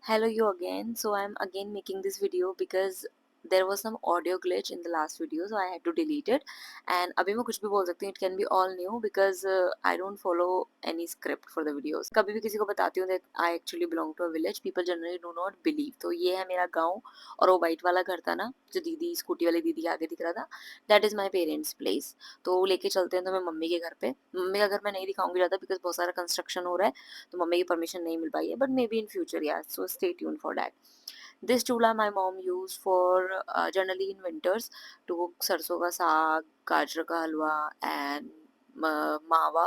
Hello you again. So I'm again making this video because there was some audio glitch in the last video, so I had to delete it. And अभी मैं कुछ भी बोल सकती हूँ. It can be all new because I don't follow any script for the videos. कभी भी किसी को बताती हूँ that I actually belong to a village, people generally do not believe. तो ये है मेरा गाँव और वो वाइट वाला घर था ना जो दीदी स्कूटी वाली दीदी के आगे दिख रहा था. That is my parents' place. तो लेके चलते हैं तो मैं मम्मी के घर पे. मम्मी का घर मैं नहीं दिखाऊंगी ज़्यादा बिकॉज बहुत सारा कंस्ट्रक्शन हो रहा है तो मम्मी की परमिशन नहीं मिल पाई है but maybe in future या so stay tuned for that. This chulha my mom use for generally in winters to cook sarson ka साग, गाजर का हलवा एंड मावा.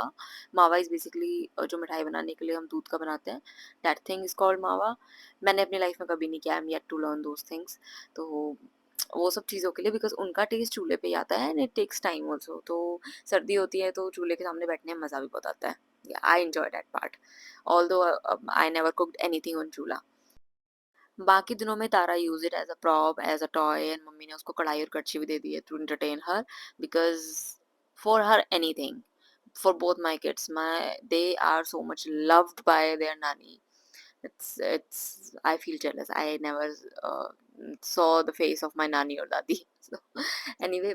मावा इज़ बेसिकली जो मिठाई बनाने के लिए हम दूध का बनाते हैं, दैट थिंग इज़ कॉल्ड मावा. मैंने अपनी लाइफ में कभी नहीं किया. I am yet to learn those things. तो वो सब चीज़ों के लिए बिकॉज उनका टेस्ट चूल्हे पे ही आता है and it takes time also. तो सर्दी होती है तो चूल्हे के सामने बैठने में मज़ा भी बहुत आता है. Yeah, I enjoy that part. Although I never cooked anything on चूल्हा. बाकी दिनों में Tara use it as a prop, as a toy and mummy ने उसको कढ़ाई और कड़छी भी दे दी है to entertain her because for her anything. For both my kids, they are so much loved by their nanny. It's I feel jealous. I never uh, saw the face of my nanny or dadi. So anyway,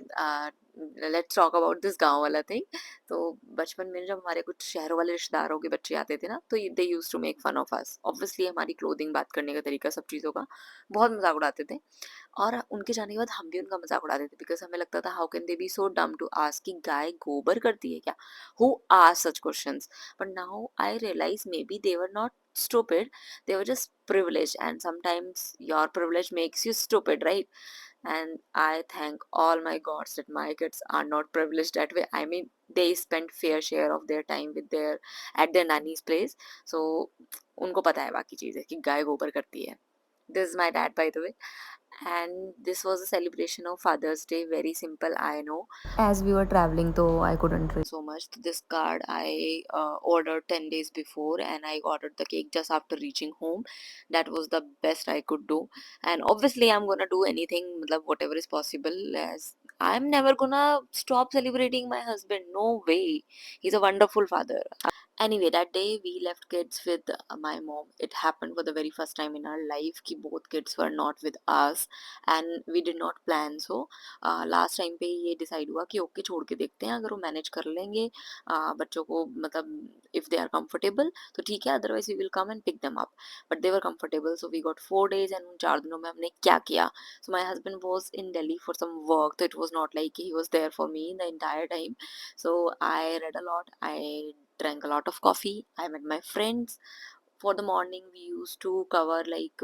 let's talk about this गाँव वाला thing. तो बचपन में जब हमारे कुछ शहरों वाले रिश्तेदारों के बच्चे आते थे ना तो they used to make fun of us. Obviously हमारी क्लोथिंग, बात करने का तरीका, सब चीज़ों का बहुत मजाक उड़ाते थे. और उनके जाने के बाद हम भी उनका मजाक उड़ाते थे बिकॉज हमें लगता था how can they be so dumb to ask कि गाय गोबर करती है क्या. Who ask such questions. But now I realise maybe they were not stupid, they were just privileged, and sometimes your privilege makes you stupid, right? And I thank all my gods that my kids are not privileged that way. I mean, they spend fair share of their time with their at their nanny's place. So उनको पता है बाकी चीज़ें कि गाय गोबर करती है. This is my dad, by the way. And this was a celebration of Father's Day. Very simple, I know. As we were traveling, though, I couldn't drink so much. This card I ordered 10 days before, and I ordered the cake just after reaching home. That was the best I could do. And obviously, I'm gonna do anything, matlab, whatever is possible. As I'm never gonna stop celebrating my husband. No way. He's a wonderful father. Anyway, that day we left kids with my mom. It happened for the very first time in our life कि both kids were not with us and we did not plan. So last time पे ये decide हुआ कि okay छोड़ के देखते हैं, अगर वो manage कर लेंगे बच्चों को, मतलब if they are comfortable तो ठीक है, otherwise we will come and pick them up. But they were comfortable, so we got 4 days and उन 4 दिनों में हमने क्या किया. So my husband was in Delhi for some work, so it was not like he was there for me the entire time. So I read a lot. I drank a lot of coffee. I met my friends. For the morning, we used to cover like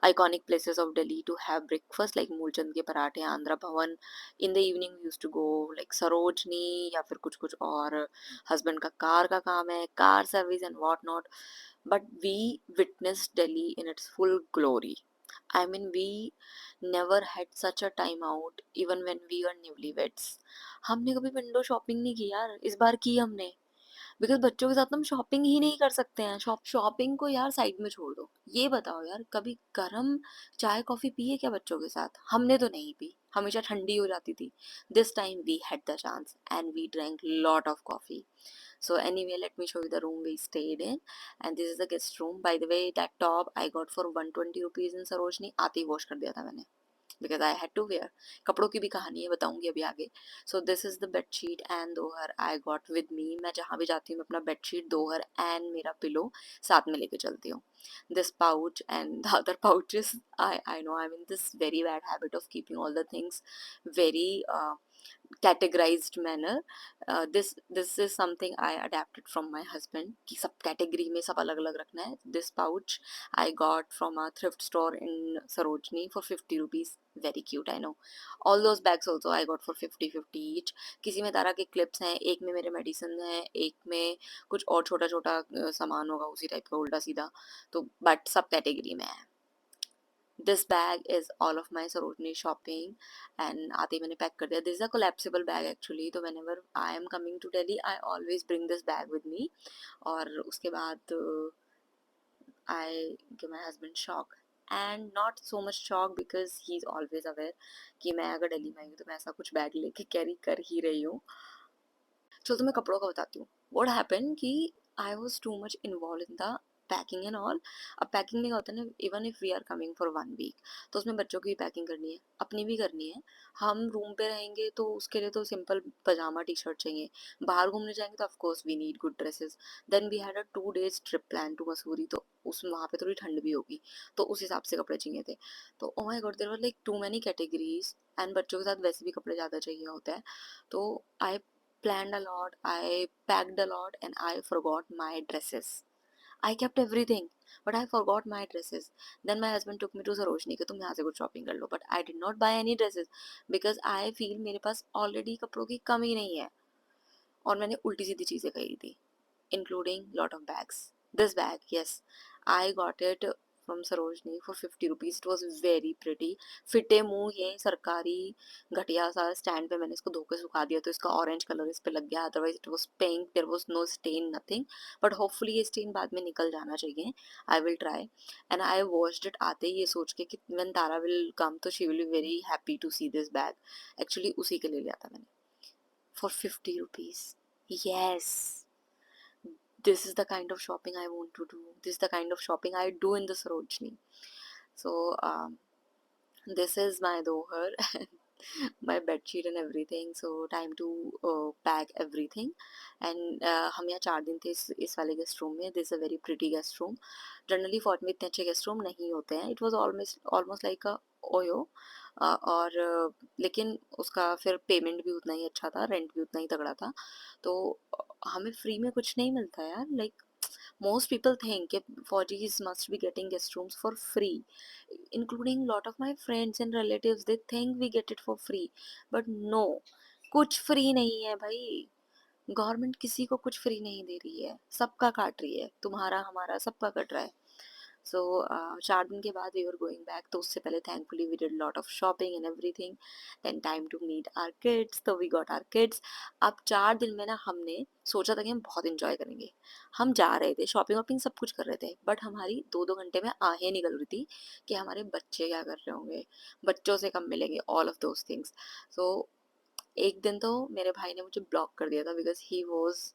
iconic places of Delhi to have breakfast, like Moolchand के पराठे, आंध्रा भवन. In the evening, we used to go like Sarojini या फिर कुछ कुछ और. Husband का car का काम है, car service and what not. But we witnessed Delhi in its full glory. I mean, we never had such a time out even when we were newlyweds. हमने कभी विंडो शॉपिंग नहीं की यार, इस बार की हमने. बिकॉज बच्चों के साथ तो हम शॉपिंग ही नहीं कर सकते हैं. शॉपिंग को यार साइड में छोड़ दो. ये बताओ यार, कभी गरम चाय कॉफी पी है क्या बच्चों के साथ? हमने तो नहीं पी, हमेशा ठंडी हो जाती थी. This time we had the chance and we drank lot of coffee. So anyway, let me show you the room we stayed in, and this is the guest room. By the way, that top I got for 120 rupees in Sarojini. आते ही wash कर दिया था मैंने because I had to wear. कपड़ों की भी कहानी है, बताऊंगी अभी आगे. So this is the bed sheet and दोहर I got with me. मैं जहाँ भी जाती हूँ मैं अपना bed sheet, दोहर and मेरा pillow साथ में लेके चलती हूँ. This pouch and the other pouches, I know I'm in this very bad habit of keeping all the things very categorized manner. This is something I adapted from my husband कि सब category में सब अलग अलग रखना है. This pouch I got from a thrift store in Sarojini for 50 rupees. Very cute, I know. All those bags also I got for 50 each. किसी में तारा के clips हैं, एक में मेरे मेडिसिन हैं, एक में कुछ और छोटा छोटा सामान होगा उसी टाइप का उल्टा सीधा. तो बट सब कैटेगरी में है. This bag is all of my Sarojini shopping and आते ही मैंने पैक कर दिया. This is a collapsible bag actually. तो whenever I am coming to Delhi, I always bring this bag with me. और उसके बाद I give my husband shock. And not so much shock because he's always aware कि मैं अगर दिल्ली में आई हूँ तो मैं ऐसा कुछ बैग लेके कैरी कर ही रही हूँ. चलो तो मैं कपड़ों का बताती हूँ. What happened कि I was too much involved in the packing and all. अब पैकिंग में होता है ना, even if we are coming for 1 week, तो उसमें बच्चों की पैकिंग करनी है, अपनी भी करनी है। हम रूम पे रहेंगे तो उसके लिए तो सिंपल पजामा टी शर्ट चाहिए, बाहर घूमने जाएंगे तो of course we need good dresses. Then we had a 2 days trip plan to Mussoorie, तो उस वहाँ पे थोड़ी ठंड भी होगी, तो उस हिसाब से कपड़े चाहिए थे। तो oh my God, there were like too many categories, and बच्चों के साथ वैसे भी कपड़े ज़्यादा चाहिए होते हैं। तो आई planned a lot, I packed a lot, and I forgot my dresses. I kept everything, but I forgot my dresses. Then my husband took me to Sarojini कि तुम यहाँ से कुछ शॉपिंग कर लो, but I did not buy any dresses because I feel मेरे पास already कपड़ों की कमी नहीं है, और मैंने उल्टी सीधी चीज़ें खरीदी, including lot of bags. This bag, yes, I got it from Sarojini for 50 rupees. It was very pretty. फिटे मुंह ये सरकारी घटिया सा स्टैंड पे मैंने इसको धो के सुखा दिया तो इसका ऑरेंज कलर इस पे लग गया, otherwise it was pink, there was no stain, nothing, but hopefully ये स्टेन बाद में निकल जाना चाहिए। I will try. And I washed it आते ही ये सोच के कि व्हेन तारा विल कम तो she will be very happy to see this bag. Actually उसी के लिए लिया था मैंने for 50 rupees. Yes, this is the kind of shopping I want to do. This is the kind of shopping I do in the Sarojini. So, this is my doher and my bed sheet and everything. So, time to pack everything. And हम यहाँ 4 दिन थे इस वाले guest room में. This is a very pretty guest room. Generally fort में इतने अच्छे गेस्ट रूम नहीं होते हैं. It was almost like a OYO, और लेकिन उसका फिर पेमेंट भी उतना ही अच्छा था, रेंट भी उतना ही तगड़ा था। तो हमें फ्री में कुछ नहीं मिलता यार, लाइक most people think कि Fauji's must be getting guest rooms for free, including lot of my friends and relatives, they think we get it for free, but no, कुछ फ्री नहीं है भाई। गवर्नमेंट किसी को कुछ फ्री नहीं दे रही है, सबका काट रही है, तुम्हारा हमारा सबका कट रहा है। सो 4 दिन के बाद वी वर गोइंग बैक, तो उससे पहले thankfully we did lot of shopping and everything. Then time to meet our kids, तो वी गॉट आवर किड्स। अब 4 दिन में ना हमने सोचा था कि हम बहुत इंजॉय करेंगे। हम जा रहे थे शॉपिंग वॉपिंग सब कुछ कर रहे थे, बट हमारी 2-2 घंटे में आहें निकल रही थी कि हमारे बच्चे क्या कर रहे होंगे, बच्चों से कब मिलेंगे, ऑल ऑफ दोज थिंग्स। सो एक दिन तो मेरे भाई ने मुझे ब्लॉक कर दिया था because he was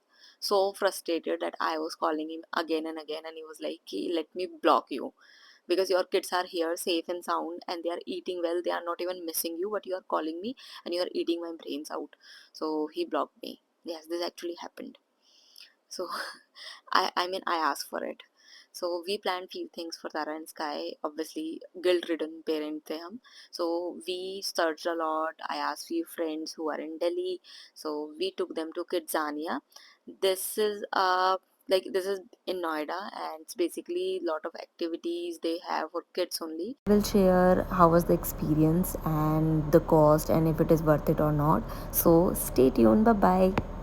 so frustrated that I was calling him again and again, and he was like, let me block you because your kids are here safe and sound and they are eating well, they are not even missing you, but you are calling me and you are eating my brains out. So he blocked me. Yes, this actually happened. So I mean I asked for it. So we planned few things for Tara and Sky. Obviously, guilt-ridden parent the hum. So we searched a lot. I asked few friends who are in Delhi. So we took them to Kidzania. This is this is in Noida, and it's basically lot of activities they have for kids only. Will share how was the experience and the cost and if it is worth it or not. So stay tuned. Bye bye.